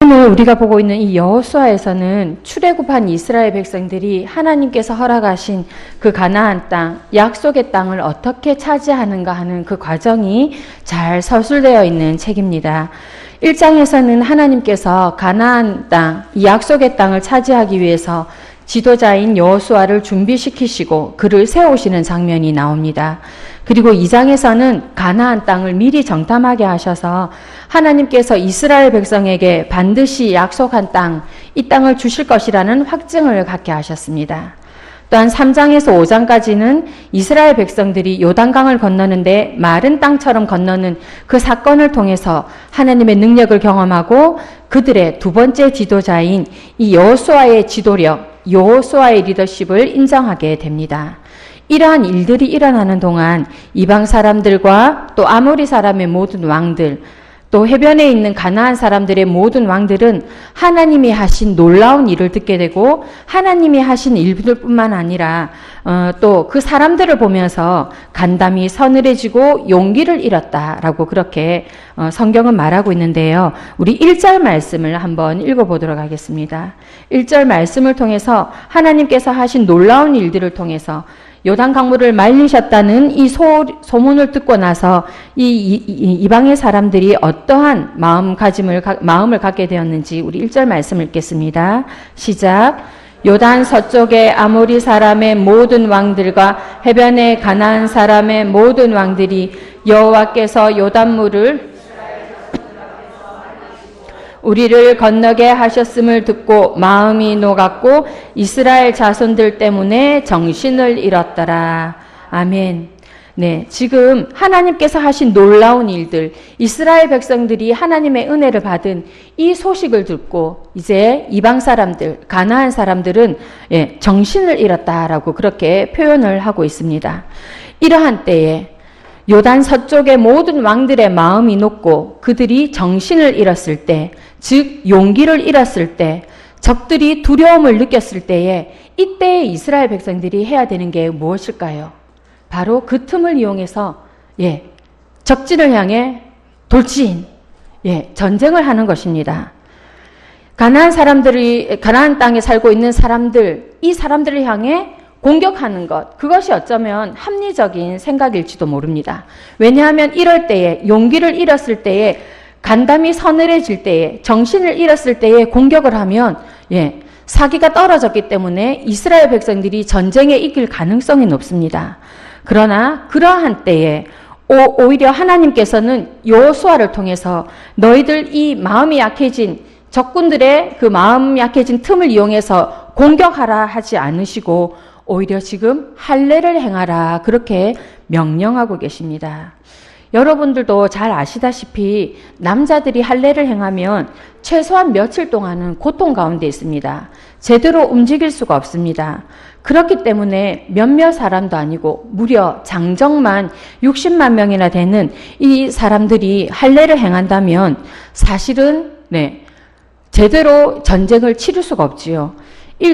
오늘 우리가 보고 있는 이 여호수아에서는 출애굽한 이스라엘 백성들이 하나님께서 허락하신 그 가나안 땅, 약속의 땅을 어떻게 차지하는가 하는 그 과정이 잘 서술되어 있는 책입니다. 1장에서는 하나님께서 가나안 땅, 이 약속의 땅을 차지하기 위해서 지도자인 여호수아를 준비시키시고 그를 세우시는 장면이 나옵니다. 그리고 2장에서는 가나안 땅을 미리 정탐하게 하셔서 하나님께서 이스라엘 백성에게 반드시 약속한 땅, 이 땅을 주실 것이라는 확증을 갖게 하셨습니다. 또한 3장에서 5장까지는 이스라엘 백성들이 요단강을 건너는데 마른 땅처럼 건너는 그 사건을 통해서 하나님의 능력을 경험하고 그들의 두 번째 지도자인 이 여호수아의 지도력, 여호수아의 리더십을 인정하게 됩니다. 이러한 일들이 일어나는 동안 이방 사람들과 또 아모리 사람의 모든 왕들, 또 해변에 있는 가나안 사람들의 모든 왕들은 하나님이 하신 놀라운 일을 듣게 되고 하나님이 하신 일들뿐만 아니라 또 그 사람들을 보면서 간담이 서늘해지고 용기를 잃었다라고 그렇게 성경은 말하고 있는데요. 우리 1절 말씀을 한번 읽어보도록 하겠습니다. 1절 말씀을 통해서 하나님께서 하신 놀라운 일들을 통해서 요단 강물을 말리셨다는 이 소문을 듣고 나서 이방의 사람들이 어떠한 마음을 갖게 되었는지 우리 1절 말씀 읽겠습니다. 시작. 요단 서쪽의 아모리 사람의 모든 왕들과 해변의 가나안 사람의 모든 왕들이 여호와께서 요단물을 우리를 건너게 하셨음을 듣고 마음이 녹았고 이스라엘 자손들 때문에 정신을 잃었더라. 아멘. 네, 지금 하나님께서 하신 놀라운 일들, 이스라엘 백성들이 하나님의 은혜를 받은 이 소식을 듣고 이제 이방 사람들, 가나안 사람들은 정신을 잃었다라고 그렇게 표현을 하고 있습니다. 이러한 때에 요단 서쪽의 모든 왕들의 마음이 녹고 그들이 정신을 잃었을 때, 즉 용기를 잃었을 때, 적들이 두려움을 느꼈을 때에 이때에 이스라엘 백성들이 해야 되는 게 무엇일까요? 바로 그 틈을 이용해서 적진을 향해 돌진, 전쟁을 하는 것입니다. 가나안 땅에 살고 있는 사람들, 이 사람들을 향해 공격하는 것, 그것이 어쩌면 합리적인 생각일지도 모릅니다. 왜냐하면 이럴 때에, 용기를 잃었을 때에, 간담이 서늘해질 때에, 정신을 잃었을 때에 공격을 하면 사기가 떨어졌기 때문에 이스라엘 백성들이 전쟁에 이길 가능성이 높습니다. 그러나 그러한 때에 오히려 하나님께서는 여호수아를 통해서 너희들 이 마음이 약해진 적군들의 그 마음 약해진 틈을 이용해서 공격하라 하지 않으시고 오히려 지금 할례를 행하라 그렇게 명령하고 계십니다. 여러분들도 잘 아시다시피 남자들이 할례를 행하면 최소한 며칠 동안은 고통 가운데 있습니다. 제대로 움직일 수가 없습니다. 그렇기 때문에 몇몇 사람도 아니고 무려 장정만 60만 명이나 되는 이 사람들이 할례를 행한다면 사실은 제대로 전쟁을 치를 수가 없지요.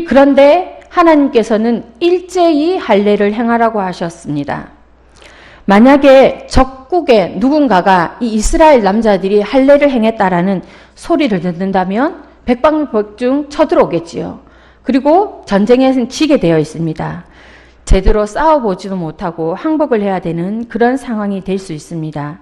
그런데 하나님께서는 일제히 할례를 행하라고 하셨습니다. 만약에 적국의 누군가가 이 이스라엘 남자들이 할례를 행했다라는 소리를 듣는다면 백방백중 쳐들어오겠지요. 그리고 전쟁에는 지게 되어 있습니다. 제대로 싸워보지도 못하고 항복을 해야 되는 그런 상황이 될 수 있습니다.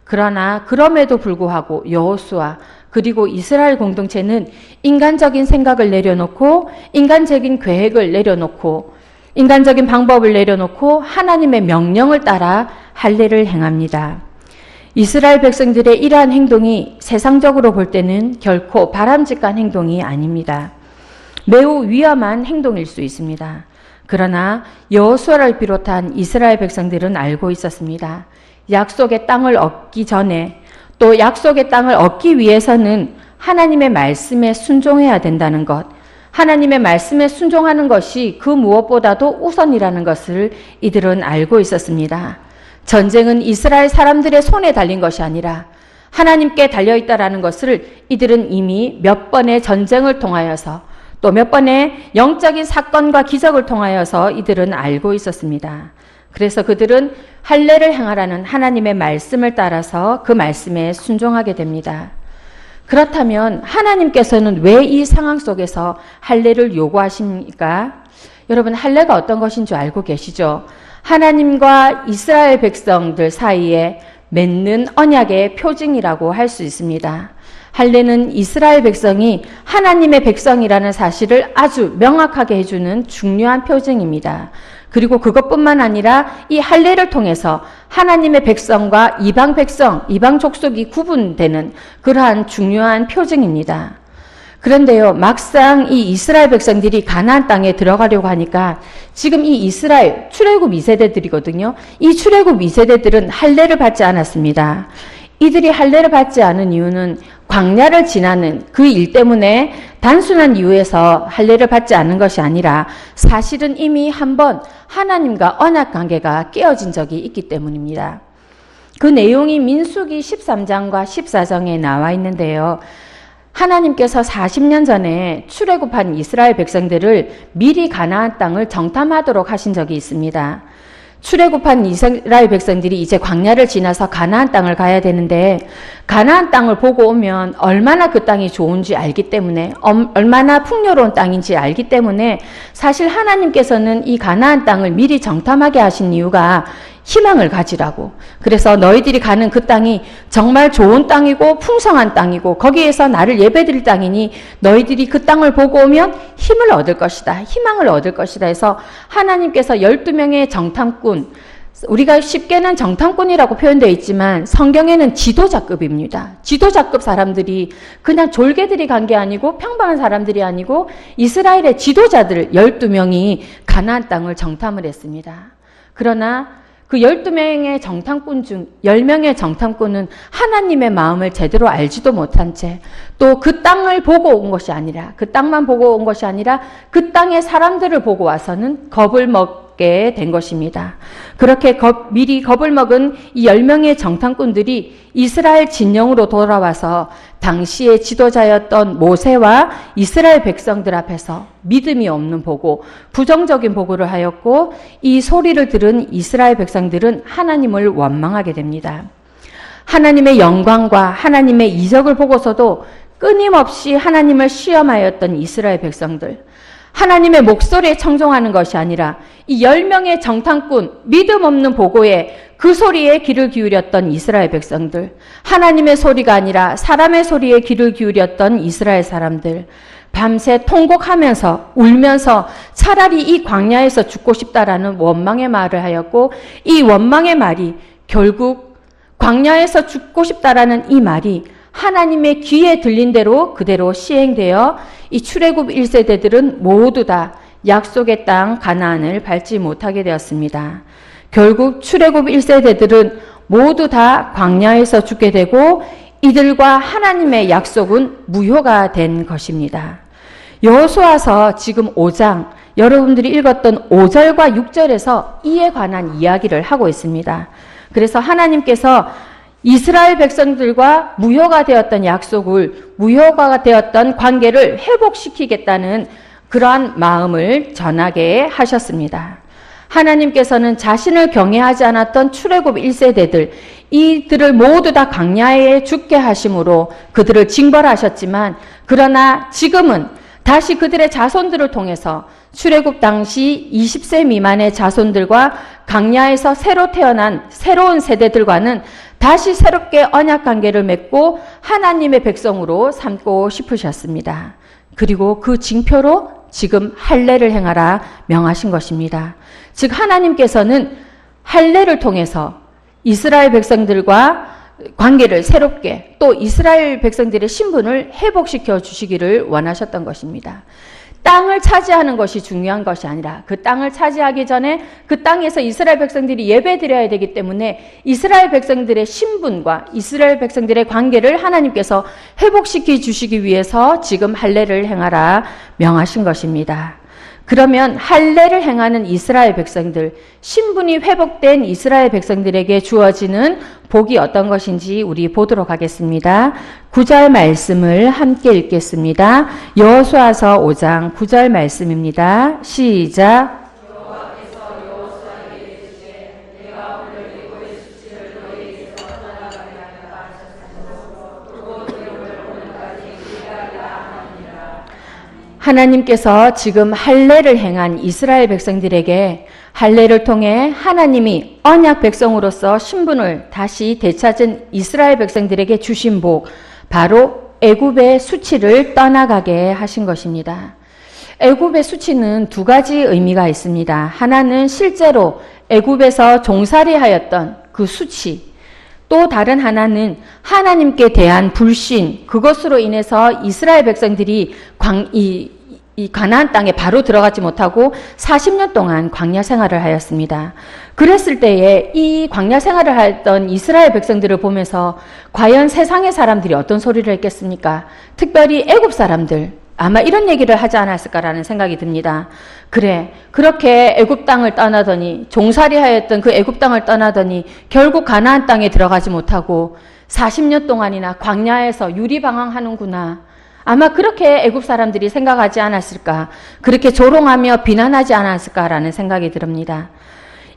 그러나 그럼에도 불구하고 여호수아 그리고 이스라엘 공동체는 인간적인 생각을 내려놓고 인간적인 계획을 내려놓고 인간적인 방법을 내려놓고 하나님의 명령을 따라 할례를 행합니다. 이스라엘 백성들의 이러한 행동이 세상적으로 볼 때는 결코 바람직한 행동이 아닙니다. 매우 위험한 행동일 수 있습니다. 그러나 여호수아를 비롯한 이스라엘 백성들은 알고 있었습니다. 약속의 땅을 얻기 전에 또 약속의 땅을 얻기 위해서는 하나님의 말씀에 순종해야 된다는 것, 하나님의 말씀에 순종하는 것이 그 무엇보다도 우선이라는 것을 이들은 알고 있었습니다. 전쟁은 이스라엘 사람들의 손에 달린 것이 아니라 하나님께 달려있다라는 것을 이들은 이미 몇 번의 전쟁을 통하여서 또 몇 번의 영적인 사건과 기적을 통하여서 이들은 알고 있었습니다. 그래서 그들은 할례를 행하라는 하나님의 말씀을 따라서 그 말씀에 순종하게 됩니다. 그렇다면 하나님께서는 왜 이 상황 속에서 할례를 요구하십니까? 여러분, 할례가 어떤 것인 줄 알고 계시죠? 하나님과 이스라엘 백성들 사이에 맺는 언약의 표징이라고 할 수 있습니다. 할례는 이스라엘 백성이 하나님의 백성이라는 사실을 아주 명확하게 해주는 중요한 표징입니다. 그리고 그것뿐만 아니라 이 할례를 통해서 하나님의 백성과 이방 백성, 이방 족속이 구분되는 그러한 중요한 표징입니다. 그런데요, 막상 이 이스라엘 백성들이 가나안 땅에 들어가려고 하니까 지금 이 이스라엘 출애굽 2세대들이거든요. 이 출애굽 2세대들은 할례를 받지 않았습니다. 이들이 할례를 받지 않은 이유는 광야를 지나는 그 일 때문에 단순한 이유에서 할례를 받지 않은 것이 아니라 사실은 이미 한번 하나님과 언약 관계가 깨어진 적이 있기 때문입니다. 그 내용이 민수기 13장과 14장에 나와 있는데요. 하나님께서 40년 전에 출애굽한 이스라엘 백성들을 미리 가나안 땅을 정탐하도록 하신 적이 있습니다. 출애굽한 이스라엘 백성들이 이제 광야를 지나서 가나안 땅을 가야 되는데 가나안 땅을 보고 오면 얼마나 그 땅이 좋은지 알기 때문에 얼마나 풍요로운 땅인지 알기 때문에 사실 하나님께서는 이 가나안 땅을 미리 정탐하게 하신 이유가 희망을 가지라고. 그래서 너희들이 가는 그 땅이 정말 좋은 땅이고 풍성한 땅이고 거기에서 나를 예배드릴 땅이니 너희들이 그 땅을 보고 오면 힘을 얻을 것이다. 희망을 얻을 것이다 해서 하나님께서 12명의 정탐꾼, 우리가 쉽게는 정탐꾼이라고 표현되어 있지만 성경에는 지도자급입니다. 지도자급 사람들이 그냥 졸개들이 간 게 아니고 평범한 사람들이 아니고 이스라엘의 지도자들 12명이 가나안 땅을 정탐을 했습니다. 그러나 그 12명의 정탐꾼 중 10명의 정탐꾼은 하나님의 마음을 제대로 알지도 못한 채 또 그 땅을 보고 온 것이 아니라 그 땅만 보고 온 것이 아니라 그 땅의 사람들을 보고 와서는 겁을 먹게 된 것입니다. 그렇게 미리 겁을 먹은 이 10명의 정탐꾼들이 이스라엘 진영으로 돌아와서 당시의 지도자였던 모세와 이스라엘 백성들 앞에서 믿음이 없는 보고, 부정적인 보고를 하였고 이 소리를 들은 이스라엘 백성들은 하나님을 원망하게 됩니다. 하나님의 영광과 하나님의 이적을 보고서도 끊임없이 하나님을 시험하였던 이스라엘 백성들, 하나님의 목소리에 청종하는 것이 아니라 이 10명의 정탐꾼, 믿음 없는 보고에 그 소리에 귀를 기울였던 이스라엘 백성들, 하나님의 소리가 아니라 사람의 소리에 귀를 기울였던 이스라엘 사람들, 밤새 통곡하면서 울면서 차라리 이 광야에서 죽고 싶다라는 원망의 말을 하였고, 이 원망의 말이 결국 광야에서 죽고 싶다라는 이 말이 하나님의 귀에 들린 대로 그대로 시행되어 이 출애굽 1세대들은 모두 다 약속의 땅 가나안을 밟지 못하게 되었습니다. 결국 출애굽 1세대들은 모두 다 광야에서 죽게 되고 이들과 하나님의 약속은 무효가 된 것입니다. 여호수아서 지금 5장, 여러분들이 읽었던 5절과 6절에서 이에 관한 이야기를 하고 있습니다. 그래서 하나님께서 이스라엘 백성들과 무효가 되었던 약속을, 무효가 되었던 관계를 회복시키겠다는 그러한 마음을 전하게 하셨습니다. 하나님께서는 자신을 경외하지 않았던 출애굽 1세대들, 이들을 모두 다 광야에 죽게 하심으로 그들을 징벌하셨지만, 그러나 지금은 다시 그들의 자손들을 통해서 출애굽 당시 20세 미만의 자손들과 광야에서 새로 태어난 새로운 세대들과는 다시 새롭게 언약 관계를 맺고 하나님의 백성으로 삼고 싶으셨습니다. 그리고 그 징표로 지금 할례를 행하라 명하신 것입니다. 즉 하나님께서는 할례를 통해서 이스라엘 백성들과 관계를 새롭게, 또 이스라엘 백성들의 신분을 회복시켜 주시기를 원하셨던 것입니다. 땅을 차지하는 것이 중요한 것이 아니라 그 땅을 차지하기 전에 그 땅에서 이스라엘 백성들이 예배드려야 되기 때문에 이스라엘 백성들의 신분과 이스라엘 백성들의 관계를 하나님께서 회복시켜 주시기 위해서 지금 할례를 행하라 명하신 것입니다. 그러면 할례를 행하는 이스라엘 백성들, 신분이 회복된 이스라엘 백성들에게 주어지는 복이 어떤 것인지 우리 보도록 하겠습니다. 9절 말씀을 함께 읽겠습니다. 여호수아서 5장 9절 말씀입니다. 시작. 하나님께서 지금 할례를 행한 이스라엘 백성들에게 할례를 통해 하나님이 언약 백성으로서 신분을 다시 되찾은 이스라엘 백성들에게 주신 복, 바로 애굽의 수치를 떠나가게 하신 것입니다. 애굽의 수치는 두 가지 의미가 있습니다. 하나는 실제로 애굽에서 종살이하였던 그 수치, 또 다른 하나는 하나님께 대한 불신, 그것으로 인해서 이스라엘 백성들이 이 가나안 땅에 바로 들어가지 못하고 40년 동안 광야 생활을 하였습니다. 그랬을 때에 이 광야 생활을 하였던 이스라엘 백성들을 보면서 과연 세상의 사람들이 어떤 소리를 했겠습니까? 특별히 애굽 사람들, 아마 이런 얘기를 하지 않았을까라는 생각이 듭니다. 그래, 그렇게 애굽 땅을 떠나더니, 종살이하였던 그 애굽 땅을 떠나더니 결국 가나안 땅에 들어가지 못하고 40년 동안이나 광야에서 유리방황하는구나. 아마 그렇게 애굽 사람들이 생각하지 않았을까, 그렇게 조롱하며 비난하지 않았을까라는 생각이 듭니다.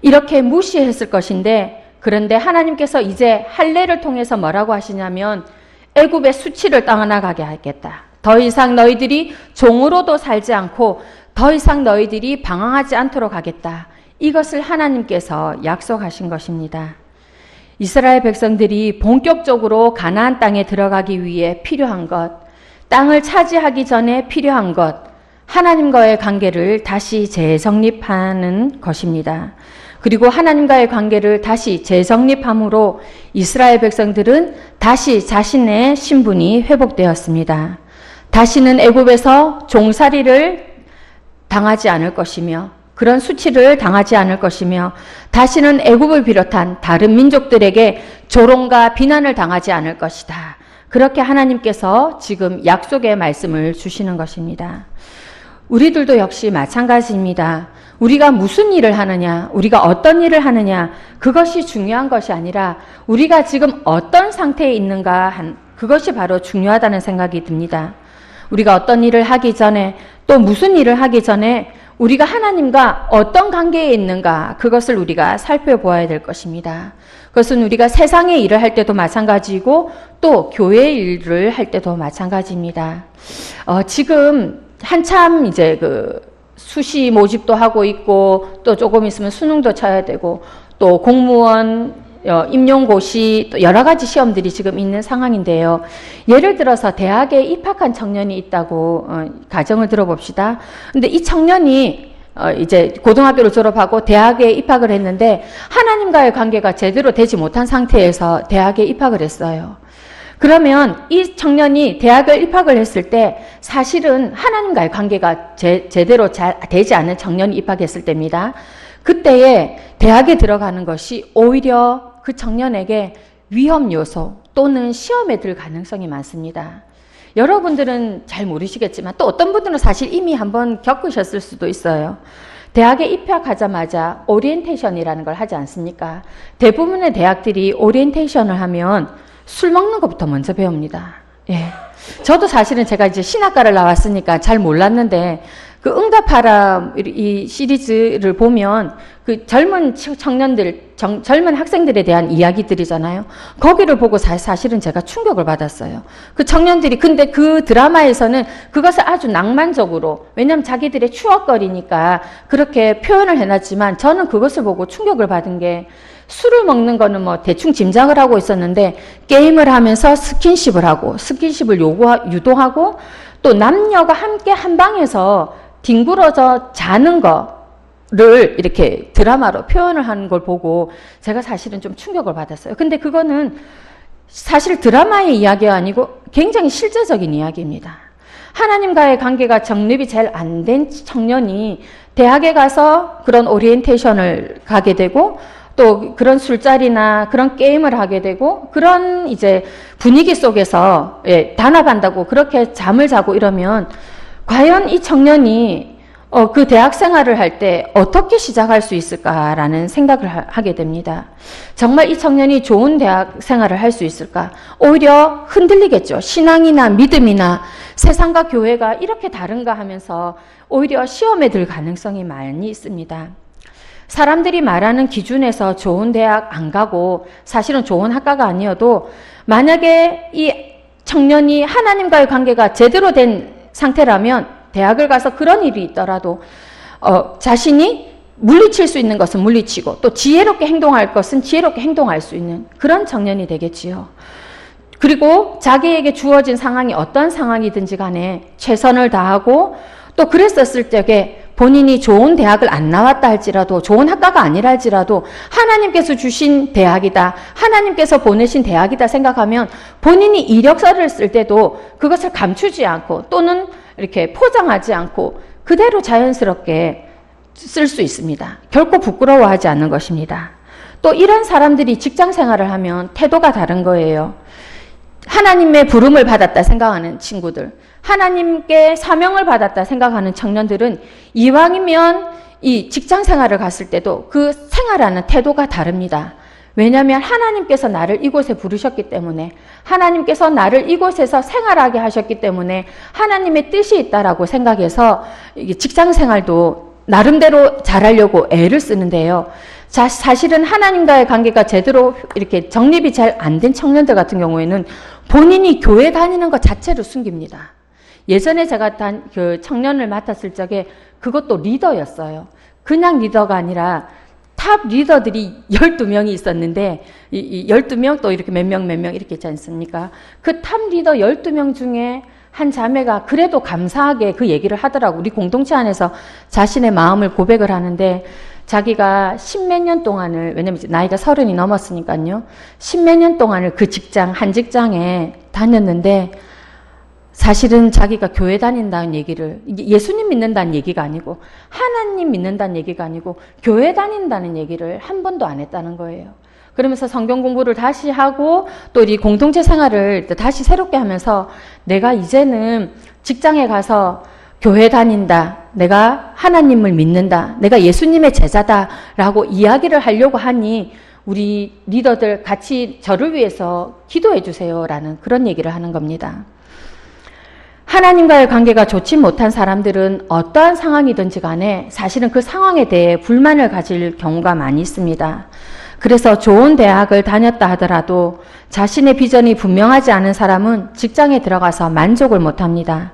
이렇게 무시했을 것인데, 그런데 하나님께서 이제 할례를 통해서 뭐라고 하시냐면 애굽의 수치를 떠나가게 하겠다. 더 이상 너희들이 종으로도 살지 않고 더 이상 너희들이 방황하지 않도록 하겠다. 이것을 하나님께서 약속하신 것입니다. 이스라엘 백성들이 본격적으로 가나안 땅에 들어가기 위해 필요한 것, 땅을 차지하기 전에 필요한 것, 하나님과의 관계를 다시 재정립하는 것입니다. 그리고 하나님과의 관계를 다시 재정립함으로 이스라엘 백성들은 다시 자신의 신분이 회복되었습니다. 다시는 애굽에서 종살이를 당하지 않을 것이며 그런 수치를 당하지 않을 것이며 다시는 애굽을 비롯한 다른 민족들에게 조롱과 비난을 당하지 않을 것이다. 그렇게 하나님께서 지금 약속의 말씀을 주시는 것입니다. 우리들도 역시 마찬가지입니다. 우리가 무슨 일을 하느냐, 우리가 어떤 일을 하느냐, 그것이 중요한 것이 아니라 우리가 지금 어떤 상태에 있는가, 그것이 바로 중요하다는 생각이 듭니다. 우리가 어떤 일을 하기 전에, 또 무슨 일을 하기 전에 우리가 하나님과 어떤 관계에 있는가, 그것을 우리가 살펴보아야 될 것입니다. 그것은 우리가 세상의 일을 할 때도 마찬가지고 또 교회 일을 할 때도 마찬가지입니다. 지금 한참 이제 그 수시 모집도 하고 있고 또 조금 있으면 수능도 쳐야 되고 또 공무원 임용고시 또 여러 가지 시험들이 지금 있는 상황인데요. 예를 들어서 대학에 입학한 청년이 있다고 가정을 들어봅시다. 근데 이 청년이 이제 고등학교를 졸업하고 대학에 입학을 했는데 하나님과의 관계가 제대로 되지 못한 상태에서 대학에 입학을 했어요. 그러면 이 청년이 대학을 입학을 했을 때 사실은 하나님과의 관계가 제대로 잘 되지 않은 청년이 입학했을 때입니다. 그때에 대학에 들어가는 것이 오히려 그 청년에게 위험 요소 또는 시험에 들 가능성이 많습니다. 여러분들은 잘 모르시겠지만 또 어떤 분들은 사실 이미 한번 겪으셨을 수도 있어요. 대학에 입학하자마자 오리엔테이션이라는 걸 하지 않습니까? 대부분의 대학들이 오리엔테이션을 하면 술 먹는 것부터 먼저 배웁니다. 예. 저도 사실은 제가 이제 신학과를 나왔으니까 잘 몰랐는데 그 응답하라 이 시리즈를 보면 그 젊은 청년들, 젊은 학생들에 대한 이야기들이잖아요. 거기를 보고 사실은 제가 충격을 받았어요. 그 청년들이 근데 그 드라마에서는 그것을 아주 낭만적으로, 왜냐하면 자기들의 추억거리니까 그렇게 표현을 해놨지만 저는 그것을 보고 충격을 받은 게 술을 먹는 거는 뭐 대충 짐작을 하고 있었는데 게임을 하면서 스킨십을 하고 스킨십을 유도하고 또 남녀가 함께 한 방에서 뒹굴어져 자는 거를 이렇게 드라마로 표현을 하는 걸 보고 제가 사실은 좀 충격을 받았어요. 근데 그거는 사실 드라마의 이야기가 아니고 굉장히 실제적인 이야기입니다. 하나님과의 관계가 정립이 잘 안 된 청년이 대학에 가서 그런 오리엔테이션을 가게 되고 또 그런 술자리나 그런 게임을 하게 되고 그런 이제 분위기 속에서 단합한다고 그렇게 잠을 자고 이러면 과연 이 청년이 그 대학 생활을 할 때 어떻게 시작할 수 있을까라는 생각을 하게 됩니다. 정말 이 청년이 좋은 대학 생활을 할 수 있을까? 오히려 흔들리겠죠. 신앙이나 믿음이나 세상과 교회가 이렇게 다른가 하면서 오히려 시험에 들 가능성이 많이 있습니다. 사람들이 말하는 기준에서 좋은 대학 안 가고 사실은 좋은 학과가 아니어도 만약에 이 청년이 하나님과의 관계가 제대로 된 상태라면 대학을 가서 그런 일이 있더라도 자신이 물리칠 수 있는 것은 물리치고 또 지혜롭게 행동할 것은 지혜롭게 행동할 수 있는 그런 청년이 되겠지요. 그리고 자기에게 주어진 상황이 어떤 상황이든지 간에 최선을 다하고 또 그랬었을 적에 본인이 좋은 대학을 안 나왔다 할지라도 좋은 학과가 아니라 할지라도 하나님께서 주신 대학이다, 하나님께서 보내신 대학이다 생각하면 본인이 이력서를 쓸 때도 그것을 감추지 않고 또는 이렇게 포장하지 않고 그대로 자연스럽게 쓸 수 있습니다. 결코 부끄러워하지 않는 것입니다. 또 이런 사람들이 직장 생활을 하면 태도가 다른 거예요. 하나님의 부름을 받았다 생각하는 친구들, 하나님께 사명을 받았다 생각하는 청년들은 이왕이면 이 직장 생활을 갔을 때도 그 생활하는 태도가 다릅니다. 왜냐하면 하나님께서 나를 이곳에 부르셨기 때문에, 하나님께서 나를 이곳에서 생활하게 하셨기 때문에 하나님의 뜻이 있다라고 생각해서 직장 생활도 나름대로 잘하려고 애를 쓰는데요. 사실은 하나님과의 관계가 제대로 이렇게 정립이 잘 안 된 청년들 같은 경우에는 본인이 교회 다니는 것 자체를 숨깁니다. 예전에 제가 그 청년을 맡았을 적에 그것도 리더였어요. 그냥 리더가 아니라 탑 리더들이 12명이 있었는데 이 12명 또 이렇게 몇 명 이렇게 있지 않습니까? 그 탑 리더 12명 중에 한 자매가 그래도 감사하게 그 얘기를 하더라고. 우리 공동체 안에서 자신의 마음을 고백을 하는데 자기가 십몇 년 동안을, 왜냐면 나이가 30이 넘었으니까요. 십몇 년 동안을 그 직장, 한 직장에 다녔는데 사실은 자기가 교회 다닌다는 얘기를, 예수님 믿는다는 얘기가 아니고 하나님 믿는다는 얘기가 아니고 교회 다닌다는 얘기를 한 번도 안 했다는 거예요. 그러면서 성경 공부를 다시 하고 또 이 공동체 생활을 다시 새롭게 하면서 내가 이제는 직장에 가서 교회 다닌다, 내가 하나님을 믿는다, 내가 예수님의 제자다라고 이야기를 하려고 하니 우리 리더들 같이 저를 위해서 기도해 주세요라는 그런 얘기를 하는 겁니다. 하나님과의 관계가 좋지 못한 사람들은 어떠한 상황이든지 간에 사실은 그 상황에 대해 불만을 가질 경우가 많이 있습니다. 그래서 좋은 대학을 다녔다 하더라도 자신의 비전이 분명하지 않은 사람은 직장에 들어가서 만족을 못합니다.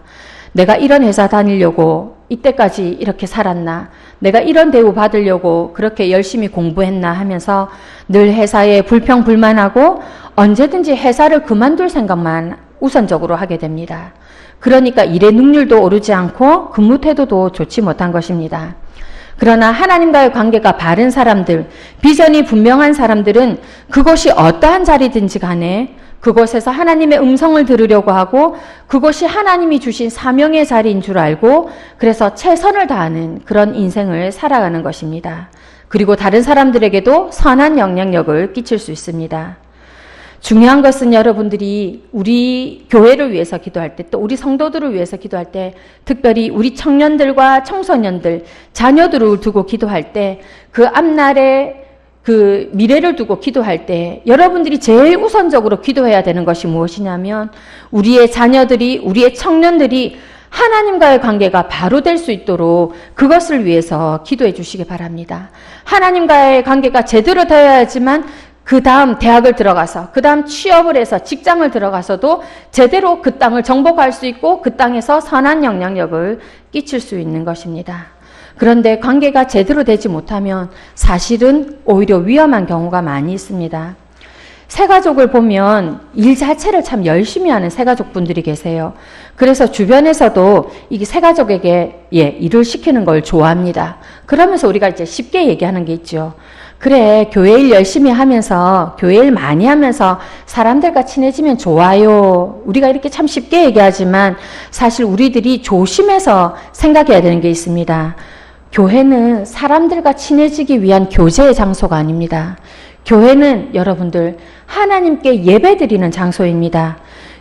내가 이런 회사 다니려고 이때까지 이렇게 살았나? 내가 이런 대우 받으려고 그렇게 열심히 공부했나? 하면서 늘 회사에 불평불만하고 언제든지 회사를 그만둘 생각만 우선적으로 하게 됩니다. 그러니까 일의 능률도 오르지 않고 근무 태도도 좋지 못한 것입니다. 그러나 하나님과의 관계가 바른 사람들, 비전이 분명한 사람들은 그것이 어떠한 자리든지 간에 그곳에서 하나님의 음성을 들으려고 하고 그것이 하나님이 주신 사명의 자리인 줄 알고 그래서 최선을 다하는 그런 인생을 살아가는 것입니다. 그리고 다른 사람들에게도 선한 영향력을 끼칠 수 있습니다. 중요한 것은 여러분들이 우리 교회를 위해서 기도할 때 또 우리 성도들을 위해서 기도할 때 특별히 우리 청년들과 청소년들, 자녀들을 두고 기도할 때 그 앞날에 그 미래를 두고 기도할 때 여러분들이 제일 우선적으로 기도해야 되는 것이 무엇이냐면 우리의 자녀들이, 우리의 청년들이 하나님과의 관계가 바로 될 수 있도록 그것을 위해서 기도해 주시기 바랍니다. 하나님과의 관계가 제대로 되어야지만 그 다음 대학을 들어가서 그 다음 취업을 해서 직장을 들어가서도 제대로 그 땅을 정복할 수 있고 그 땅에서 선한 영향력을 끼칠 수 있는 것입니다. 그런데 관계가 제대로 되지 못하면 사실은 오히려 위험한 경우가 많이 있습니다. 새가족을 보면 일 자체를 참 열심히 하는 새가족분들이 계세요. 그래서 주변에서도 이 새가족에게 일을 시키는 걸 좋아합니다. 그러면서 우리가 이제 쉽게 얘기하는 게 있죠. 그래, 교회 일 열심히 하면서 교회 일 많이 하면서 사람들과 친해지면 좋아요. 우리가 이렇게 참 쉽게 얘기하지만 사실 우리들이 조심해서 생각해야 되는 게 있습니다. 교회는 사람들과 친해지기 위한 교제의 장소가 아닙니다. 교회는 여러분들 하나님께 예배드리는 장소입니다.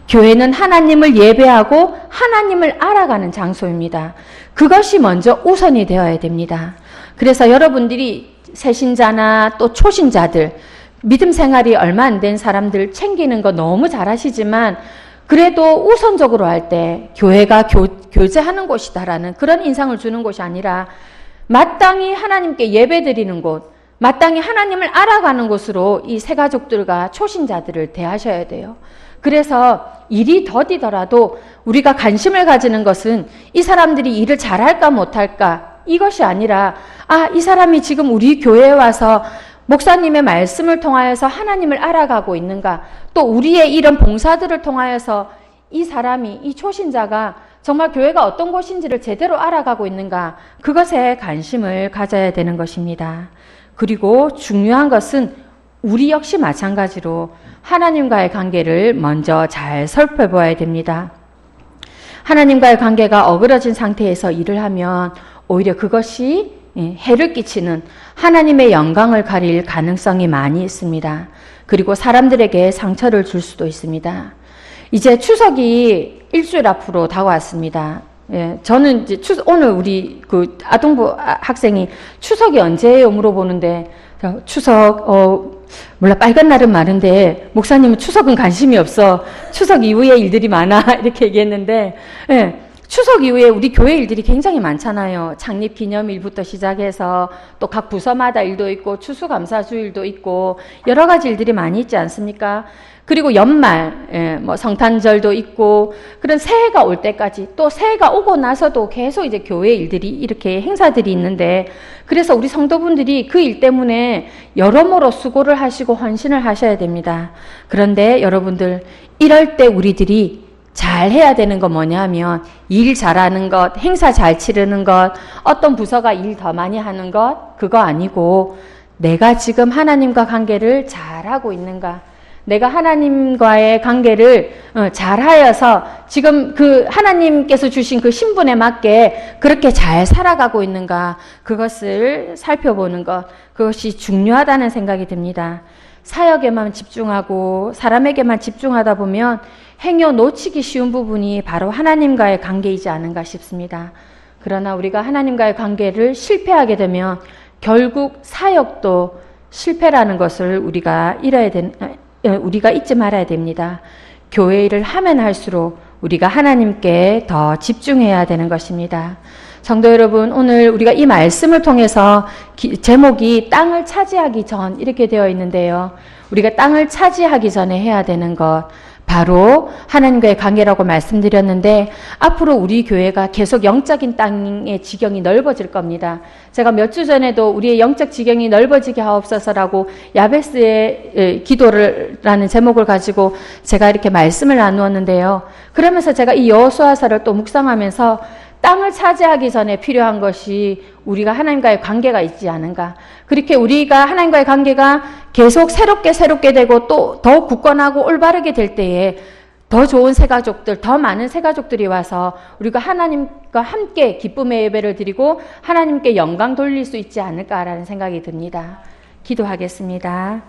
교회는 하나님을 예배하고 하나님을 알아가는 장소입니다. 그것이 먼저 우선이 되어야 됩니다. 그래서 여러분들이 새신자나 또 초신자들, 믿음 생활이 얼마 안 된 사람들 챙기는 거 너무 잘하시지만 그래도 우선적으로 할 때 교회가 교제하는 곳이다라는 그런 인상을 주는 곳이 아니라 마땅히 하나님께 예배드리는 곳, 마땅히 하나님을 알아가는 곳으로 이 새 가족들과 초신자들을 대하셔야 돼요. 그래서 일이 더디더라도 우리가 관심을 가지는 것은 이 사람들이 일을 잘할까 못할까 이것이 아니라 이 사람이 지금 우리 교회에 와서 목사님의 말씀을 통하여서 하나님을 알아가고 있는가, 또 우리의 이런 봉사들을 통하여서 이 사람이, 이 초신자가 정말 교회가 어떤 곳인지를 제대로 알아가고 있는가, 그것에 관심을 가져야 되는 것입니다. 그리고 중요한 것은 우리 역시 마찬가지로 하나님과의 관계를 먼저 잘 살펴봐야 됩니다. 하나님과의 관계가 어그러진 상태에서 일을 하면 오히려 그것이 해를 끼치는, 하나님의 영광을 가릴 가능성이 많이 있습니다. 그리고 사람들에게 상처를 줄 수도 있습니다. 이제 추석이 일주일 앞으로 다가왔습니다. 저는 이제 오늘 우리 그 아동부 학생이 추석이 언제예요? 물어보는데, 추석, 몰라, 빨간 날은 많은데, 목사님은 추석은 관심이 없어. 추석 이후에 일들이 많아. 이렇게 얘기했는데, 추석 이후에 우리 교회 일들이 굉장히 많잖아요. 창립 기념일부터 시작해서 또 각 부서마다 일도 있고 추수감사주일도 있고 여러 가지 일들이 많이 있지 않습니까? 그리고 연말, 뭐 성탄절도 있고 그런 새해가 올 때까지, 또 새해가 오고 나서도 계속 이제 교회 일들이 이렇게 행사들이 있는데, 그래서 우리 성도분들이 그 일 때문에 여러모로 수고를 하시고 헌신을 하셔야 됩니다. 그런데 여러분들, 이럴 때 우리들이 잘 해야 되는 건 뭐냐면, 일 잘하는 것, 행사 잘 치르는 것, 어떤 부서가 일 더 많이 하는 것, 그거 아니고 내가 지금 하나님과 관계를 잘하고 있는가, 내가 하나님과의 관계를 잘하여서 지금 그 하나님께서 주신 그 신분에 맞게 그렇게 잘 살아가고 있는가, 그것을 살펴보는 것, 그것이 중요하다는 생각이 듭니다. 사역에만 집중하고 사람에게만 집중하다 보면 행여 놓치기 쉬운 부분이 바로 하나님과의 관계이지 않은가 싶습니다. 그러나 우리가 하나님과의 관계를 실패하게 되면 결국 사역도 실패라는 것을 우리가 잊지 말아야 됩니다. 교회 일을 하면 할수록 우리가 하나님께 더 집중해야 되는 것입니다. 성도 여러분, 오늘 우리가 이 말씀을 통해서 제목이 땅을 차지하기 전 이렇게 되어 있는데요. 우리가 땅을 차지하기 전에 해야 되는 것, 바로 하나님과의 관계라고 말씀드렸는데, 앞으로 우리 교회가 계속 영적인 땅의 지경이 넓어질 겁니다. 제가 몇 주 전에도 우리의 영적 지경이 넓어지게 하옵소서라고 야베스의 기도라는 제목을 가지고 제가 이렇게 말씀을 나누었는데요. 그러면서 제가 이 여호수아서를 또 묵상하면서 땅을 차지하기 전에 필요한 것이 우리가 하나님과의 관계가 있지 않은가. 그렇게 우리가 하나님과의 관계가 계속 새롭게 되고 또 더 굳건하고 올바르게 될 때에 더 좋은 새가족들, 더 많은 새가족들이 와서 우리가 하나님과 함께 기쁨의 예배를 드리고 하나님께 영광 돌릴 수 있지 않을까라는 생각이 듭니다. 기도하겠습니다.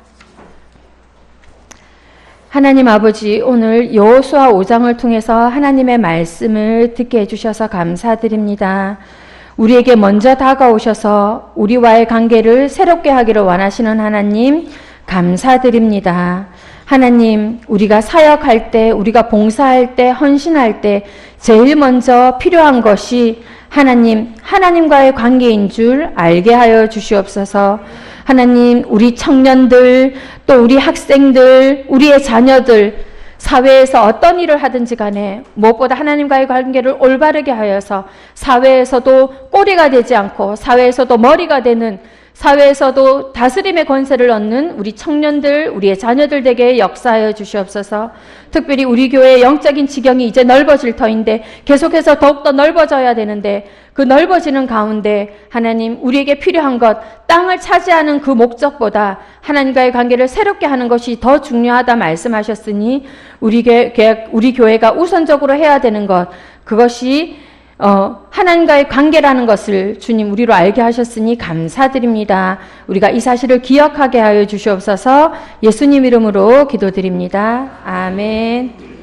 하나님 아버지, 오늘 여호수아 5장을 통해서 하나님의 말씀을 듣게 해주셔서 감사드립니다. 우리에게 먼저 다가오셔서 우리와의 관계를 새롭게 하기를 원하시는 하나님, 감사드립니다. 하나님, 우리가 사역할 때, 우리가 봉사할 때, 헌신할 때 제일 먼저 필요한 것이 하나님과의 관계인 줄 알게 하여 주시옵소서. 하나님, 우리 청년들, 또 우리 학생들, 우리의 자녀들, 사회에서 어떤 일을 하든지 간에 무엇보다 하나님과의 관계를 올바르게 하여서 사회에서도 꼬리가 되지 않고 사회에서도 머리가 되는, 사회에서도 다스림의 권세를 얻는 우리 청년들, 우리의 자녀들 되게 역사하여 주시옵소서. 특별히 우리 교회의 영적인 지경이 이제 넓어질 터인데 계속해서 더욱더 넓어져야 되는데, 그 넓어지는 가운데 하나님, 우리에게 필요한 것, 땅을 차지하는 그 목적보다 하나님과의 관계를 새롭게 하는 것이 더 중요하다 말씀하셨으니 우리 교회가 우선적으로 해야 되는 것, 그것이 하나님과의 관계라는 것을 주님 우리로 알게 하셨으니 감사드립니다. 우리가 이 사실을 기억하게 하여 주시옵소서. 예수님 이름으로 기도드립니다. 아멘.